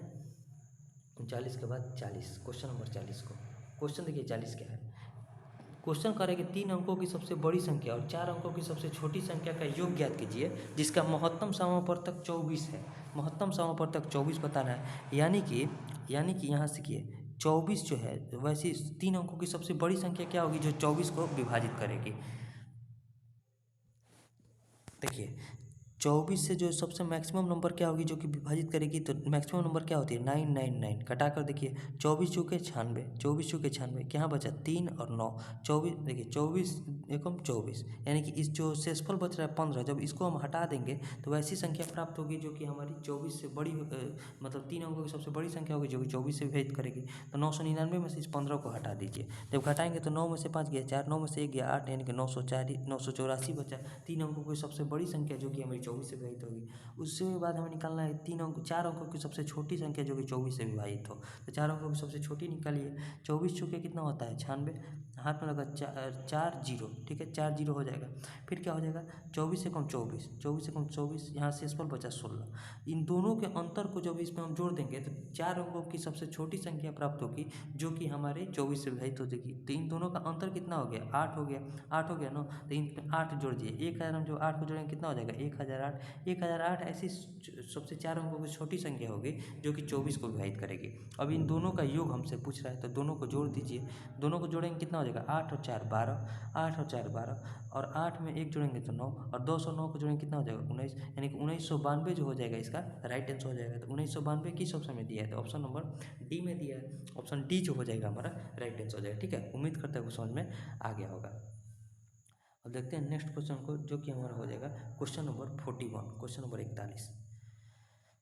39 के बाद 40, क्वेश्चन नंबर 40 को। क्वेश्चन देखिए 40 क्या है, क्वेश्चन करेंगे 3 अंकों की सबसे बड़ी संख्या और 4 अंकों की सबसे छोटी संख्या का योग ज्ञात कीजिए जिसका महत्तम समापवर्तक 24 है। महत्तम समापवर्तक 24 बताना है, यानी कि यहाँ सीखिए 24 जो है वैसे 3 अंकों की सबसे बड़ी संख्या क्या होगी जो 24 को विभाजित करेगी। देखिए 24 से जो सबसे मैक्सिमम नंबर क्या होगी जो कि विभाजित करेगी, तो मैक्सिमम नंबर क्या होती है 999। घटा कर देखिए 24 चौके 96, 24 चौके 96, क्या बचा 3 और 9, 24 देखिए 24 एकम 24, यानी कि इस जो शेषफल बच रहा है 15, जब इसको हम हटा देंगे तो वैसी संख्या प्राप्त होगी जो कि हमारी 24 से बड़ी मतलब 3 अंकों की सबसे बड़ी संख्या होगी जो कि 24 से विभाजित करेगी। तो 999 में से इस 15 को हटा दीजिए, जब घटाएंगे तो 9 में से 5 गया 4, 9 में से 1 गया 8, यानी कि 984 बचा। 3 अंकों की सबसे बड़ी संख्या जो कि हमारी 24 से विभाजित होगी। उसके बाद हमें निकालना है 4 अंकों की सबसे छोटी संख्या जो कि 24 से विभाजित हो। तो 4 अंकों की सबसे छोटी निकालिए, 24 चौके कितना होता है 96, हाथ में लगा 4 जीरो, ठीक है 4 जीरो हो जाएगा। फिर क्या हो जाएगा 24 से कम 24, 24 से कम 24, यहाँ शेषफल बचा 16। इन दोनों के अंतर को जब इसमें हम जोड़ देंगे तो 4 अंकों की सबसे छोटी संख्या प्राप्त होगी जो कि हमारे 24 से विभाजित हो जाएगी। तो इन दोनों का अंतर कितना हो गया 8 हो गया, 8 हो गया ना, तो इन 8 जोड़ दिए 1000, हम जो 8 को जोड़ेंगे कितना हो जाएगा 1008। 1008 ऐसी सबसे 4 अंकों की छोटी संख्या होगी जो कि 24 को विभाजित करेगी। अब इन दोनों का योग हमसे पूछ रहा है तो दोनों को जोड़ दीजिए, दोनों को जोड़ेंगे कितना हो जाएगा 8 और 4 12, 8 और 4 12, और 8 में 1 जोड़ेंगे तो 9, और 209 को जोड़ेंगे कितना हो जाएगा 19, यानी कि 1992 जो हो जाएगा इसका राइट आंसर हो जाएगा। तो 1992 किस ऑप्शन में दिया है, तो ऑप्शन नंबर डी में दिया है, ऑप्शन डी जो हो जाएगा हमारा राइट आंसर हो जाएगा, ठीक है। उम्मीद करते हैं वो समझ में आ गया होगा। अब देखते हैं नेक्स्ट क्वेश्चन को जो कि हमारा हो जाएगा question number 41, question number 41।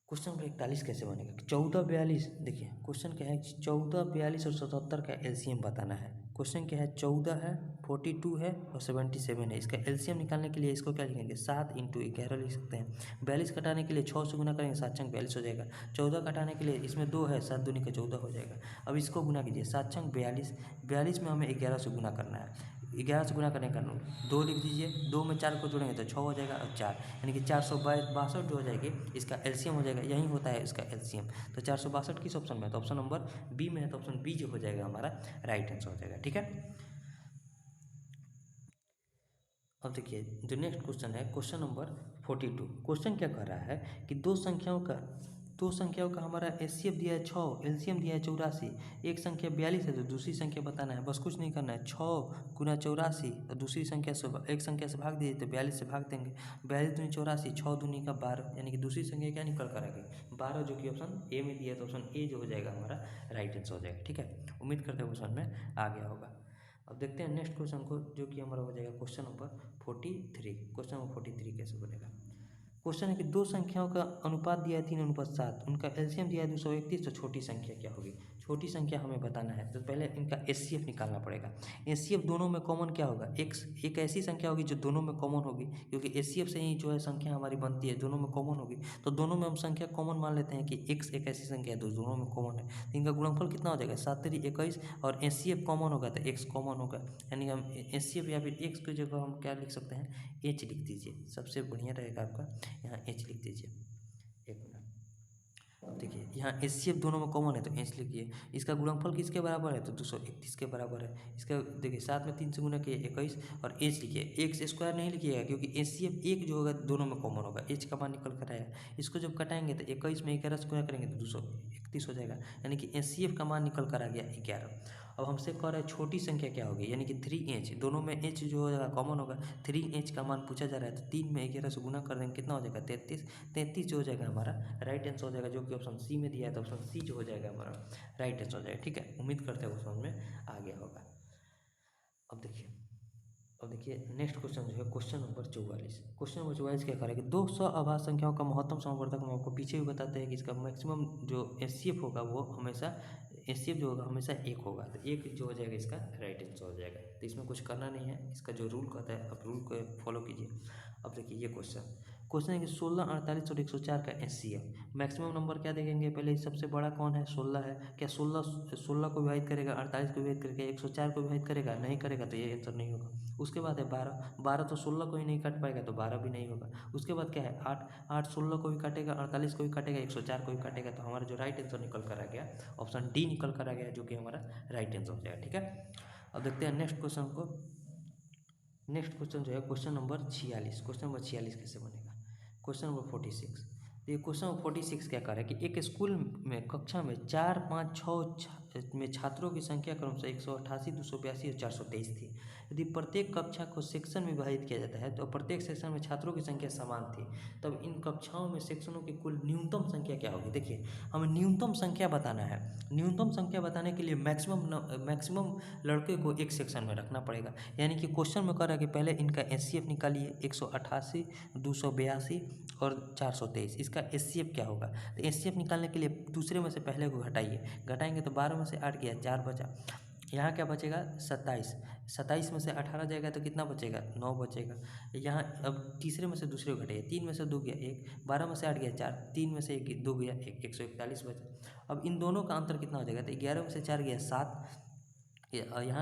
Question number 41 कैसे बनेगा 14 42, देखिए क्वेश्चन क्या है 14 42 और 77 का एलसीएम बताना है। क्वेश्चन क्या है 14 है 42 है और 77 है, इसका एलसीएम निकालने के लिए इसको क्या लिखेंगे 7 × 11 लिख सकते हैं। 42 घटाने के लिए 6 से गुना करेंगे 7 छंग 42 हो जाएगा। 14 घटाने के लिए इसमें 2 है 7 दूनी का 14 हो जाएगा। अब इसको गुना कीजिए 7 छंग 42, 42 में हमें 11 से गुना करना है, 11 से गुना करने का 2 लिख दीजिए, 2 में 4 को जोड़ेंगे तो 6 हो जाएगा और 4, यानी कि 462 जो हो जाएगी इसका एलसीएम हो जाएगा, यही होता है इसका एलसीएम। तो 462 किस ऑप्शन में है, तो ऑप्शन नंबर बी में है, तो ऑप्शन बी जो हो जाएगा हमारा राइट आंसर हो जाएगा, ठीक है। अब देखिए जो नेक्स्ट क्वेश्चन है क्वेश्चन नंबर 42। क्वेश्चन क्या कह रहा है कि दो संख्याओं का हमारा एचसीएफ दिया है 6, एलसीएम दिया है 84, एक संख्या 42 है तो दूसरी संख्या बताना है। बस कुछ नहीं करना है, 6 गुना 84 और दूसरी संख्या से एक संख्या से भाग दिए तो 42 से भाग देंगे, 42 दूनी 84, 6 दूनी का 12, यानी कि दूसरी संख्या क्या निकल कर आएगी 12, जो कि ऑप्शन ए में दिया है, तो ऑप्शन ए जो हो जाएगा हमारा राइट आंसर हो जाएगा, ठीक है। उम्मीद करते हैं क्वेश्चन में आ गया होगा। अब देखते हैं नेक्स्ट क्वेश्चन को जो कि हमारा हो जाएगा क्वेश्चन नंबर 43। क्वेश्चन नंबर 43 कैसे बनेगा, क्वेश्चन है कि दो संख्याओं का अनुपात दिया है 3:7, उनका एलसीएम दिया है 231, तो छोटी संख्या क्या होगी। छोटी संख्या हमें बताना है तो पहले इनका एचसीएफ निकालना पड़ेगा। एचसीएफ दोनों में कॉमन क्या होगा, एक ऐसी संख्या होगी जो दोनों में कॉमन होगी, क्योंकि एचसीएफ से ही जो है संख्या हमारी बनती है, दोनों में कॉमन होगी, तो दोनों में हम संख्या कॉमन मान लेते हैं कि x एक ऐसी संख्या है तो दोनों में कॉमन है, तो इनका गुणनफल कितना हो जाएगा 7 × 21, और एचसीएफ कॉमन होगा तो x कॉमन होगा, यानी कि हम एचसीएफ या फिर x की जगह हम क्या लिख सकते हैं h लिख दीजिए, सबसे बढ़िया रहेगा आपका, यहाँ h लिख दीजिए। एक मिनट, अब देखिए यहाँ एचसीएफ दोनों में कॉमन है तो एच लिखिए, इसका गुणनफल किसके बराबर है तो 231 के बराबर है। इसका देखिए 7 में 3 से गुना किए 21 और एच लिखिए, एक्स स्क्वायर नहीं लिखिएगा क्योंकि एचसीएफ एक जो होगा दोनों में कॉमन होगा, एच का मान निकल कर आएगा। इसको जब कटाएंगे तो 21 में 11 से गुना करेंगे तो 231 हो जाएगा, यानी कि एचसीएफ का मान निकल कर आ गया 11। अब हमसे कह रहा है छोटी संख्या क्या होगी, यानी कि 3h, दोनों में h जो हो जाएगा कॉमन होगा, 3h का मान पूछा जा रहा है तो 3 में 11 से गुना कर देंगे, कितना हो जाएगा 33, 33 जो हो जाएगा हमारा राइट आंसर हो जाएगा, जो कि ऑप्शन सी में दिया है, तो ऑप्शन सी जो हो जाएगा हमारा राइट आंसर हो जाएगा। ठीक है, उम्मीद करते हैं वो समझ में आ गया होगा। अब देखिए नेक्स्ट क्वेश्चन जो है क्वेश्चन नंबर 44। क्वेश्चन नंबर 44 क्या करेगा, 200 अभाज्य संख्याओं का महत्तम समवर्धक हम आपको पीछे भी बताते हैं कि इसका मैक्सिमम जो एचसीएफ होगा वो हमेशा एचसीएफ जो होगा हमेशा 1 होगा, तो 1 जो हो जाएगा इसका राइट आंसर हो जाएगा। तो इसमें कुछ करना नहीं है, इसका जो रूल कहता है आप रूल को फॉलो कीजिए। अब देखिए ये क्वेश्चन है कि 16, 48 और 104 का एचसीएफ मैक्सिमम नंबर क्या देखेंगे, पहले सबसे बड़ा कौन है 16 है, क्या 16 को विभाजित करेगा, 48 को विभाजित करेगा, 104 को विभाजित करेगा, नहीं करेगा तो ये आंसर नहीं होगा। उसके बाद है 12 तो 16 को ही नहीं काट पाएगा तो 12 भी नहीं होगा। उसके बाद क्या है 8 16 को भी काटेगा, 48 को भी काटेगा, 104 को भी काटेगा, तो हमारा जो राइट आंसर निकल कर आ गया ऑप्शन डी निकल कर आ गया, जो कि हमारा राइट आंसर हो जाएगा। ठीक है, अब देखते हैं नेक्स्ट क्वेश्चन को। नेक्स्ट क्वेश्चन जो है क्वेश्चन नंबर 46। क्वेश्चन नंबर 46 कैसे बनेगा, क्वेश्चन नंबर 46। तो ये क्वेश्चन नंबर 46 क्या कर रहा है कि एक स्कूल में कक्षा में 4, 5, 6 में छात्रों की संख्या क्रमशः 188, 282 और 423 थी। यदि प्रत्येक कक्षा को सेक्शन में विभाजित किया जाता है तो प्रत्येक सेक्शन में छात्रों की संख्या समान थी, तब इन कक्षाओं में सेक्शनों की कुल न्यूनतम संख्या क्या होगी। देखिए हमें न्यूनतम संख्या बताना है, न्यूनतम संख्या बताने के लिए मैक्सिमम लड़के को एक सेक्शन में रखना पड़ेगा, यानी कि क्वेश्चन में कह रहा है कि पहले इनका एचसीएफ निकालिए, 188, 282 और 423, इसका एचसीएफ क्या होगा। तो एचसीएफ निकालने के लिए दूसरे में से पहले को घटाएंगे तो 12 में से 8 गया 4 बचा, यहाँ क्या बचेगा 27, 27 में से 18 जाएगा तो कितना बचेगा 9 बचेगा। यहाँ अब तीसरे में से दूसरे को घटाइए, 3 में से 2 गया 1, 12 में से 8 गया 4, 3 में से 2 गया 1, 141 बचा। अब इन दोनों का अंतर कितना हो जाएगा, तो 11 में से 4 गया 7, यहाँ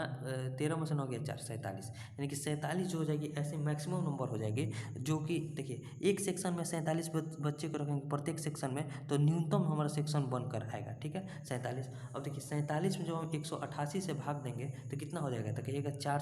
13 में से 9 गया 4, 47, यानी कि 47 जो हो जाएगी ऐसे मैक्सिमम नंबर हो जाएगी, जो कि देखिए एक सेक्शन में 47 बच्चे को रखेंगे प्रत्येक सेक्शन में, तो न्यूनतम हमारा सेक्शन बनकर आएगा। ठीक है 47। अब देखिए 47 में जो हम 188 से भाग देंगे तो कितना हो जाएगा, तो कहिएगा 4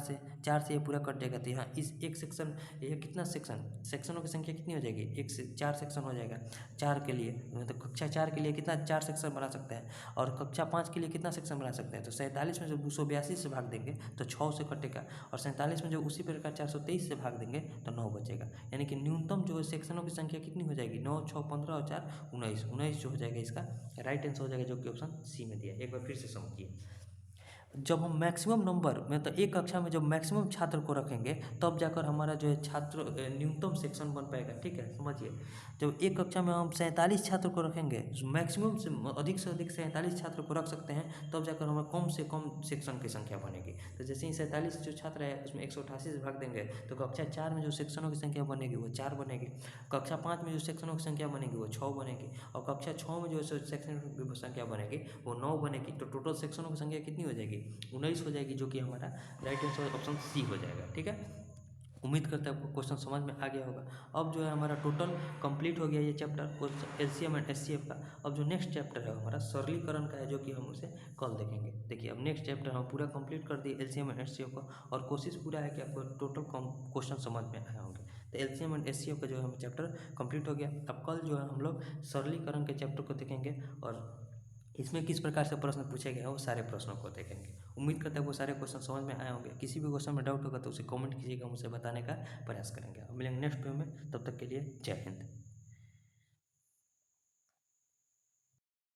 से ये पूरा कट जाएगा, तो यहाँ इस एक सेक्शन ये कितना सेक्शनों की संख्या कितनी हो जाएगी, 1 से 4 सेक्शन हो जाएगा 4 के लिए, मतलब कक्षा 4 के लिए कितना 4 सेक्शन बना सकते हैं, और कक्षा 5 के लिए कितना सेक्शन बना सकते हैं। तो 47 में जो 282 से भाग देंगे तो 6 से कटेगा, और 47 में जो उसी प्रकार 423 से भाग देंगे तो 9 बचेगा, यानी कि न्यूनतम जो सेक्शनों की संख्या कितनी हो जाएगी 9, 6, 15 और 4 19, 19 जो हो जाएगा इसका राइट आंसर हो जाएगा, जो कि ऑप्शन सी में दिया है। एक बार फिर से समझिए, जब हम मैक्सिमम नंबर मतलब एक कक्षा में जब मैक्सिमम छात्र को रखेंगे तब जाकर हमारा जो है छात्र न्यूनतम सेक्शन बन पाएगा। ठीक है समझिए, जब एक कक्षा में हम 47 छात्र को रखेंगे, मैक्सिमम से अधिक 47 छात्र को रख सकते हैं, तब जाकर हमें कम से कम सेक्शन की संख्या बनेगी। तो जैसे ही 47 जो छात्र है उसमें 188 से भाग देंगे तो कक्षा 4 में जो सेक्शनों की संख्या बनेगी वो 4 बनेगी, कक्षा 5 में जो सेक्शनों की संख्या बनेगी वो 6 बनेगी, और कक्षा 6 में जो सेक्शन की संख्या बनेगी वो 9 बनेगी। तो टोटल सेक्शनों की संख्या कितनी हो जाएगी 19 हो जाएगी, जो कि हमारा राइट आंसर ऑप्शन सी हो जाएगा। ठीक है, उम्मीद करते हैं आपको क्वेश्चन समझ में आ गया होगा। अब जो है हमारा टोटल कंप्लीट हो गया ये चैप्टर एलसीएम एंड एचसीएफ का। अब जो नेक्स्ट चैप्टर है हमारा सरलीकरण का है, जो कि हम उसे कल देखेंगे। देखिए अब नेक्स्ट चैप्टर हम पूरा कंप्लीट कर दिए एलसीएम एंड एचसीएफ का, और कोशिश पूरा है कि आपको टोटल क्वेश्चन समझ में आए होंगे। तो एलसीएम एंड एचसीएफ का जो है चैप्टर कंप्लीट हो गया। अब कल जो है हम लोग सरलीकरण के चैप्टर को देखेंगे, और इसमें किस प्रकार से प्रश्न पूछे गए हैं वो सारे प्रश्नों को देखेंगे। उम्मीद करते हैं वो सारे क्वेश्चन समझ में आए होंगे। किसी भी क्वेश्चन में डाउट होगा तो उसे कमेंट कीजिएगा, हम उसे बताने का प्रयास करेंगे। अब मिलेंगे नेक्स्ट वीडियो में, तब तक के लिए जय हिंद।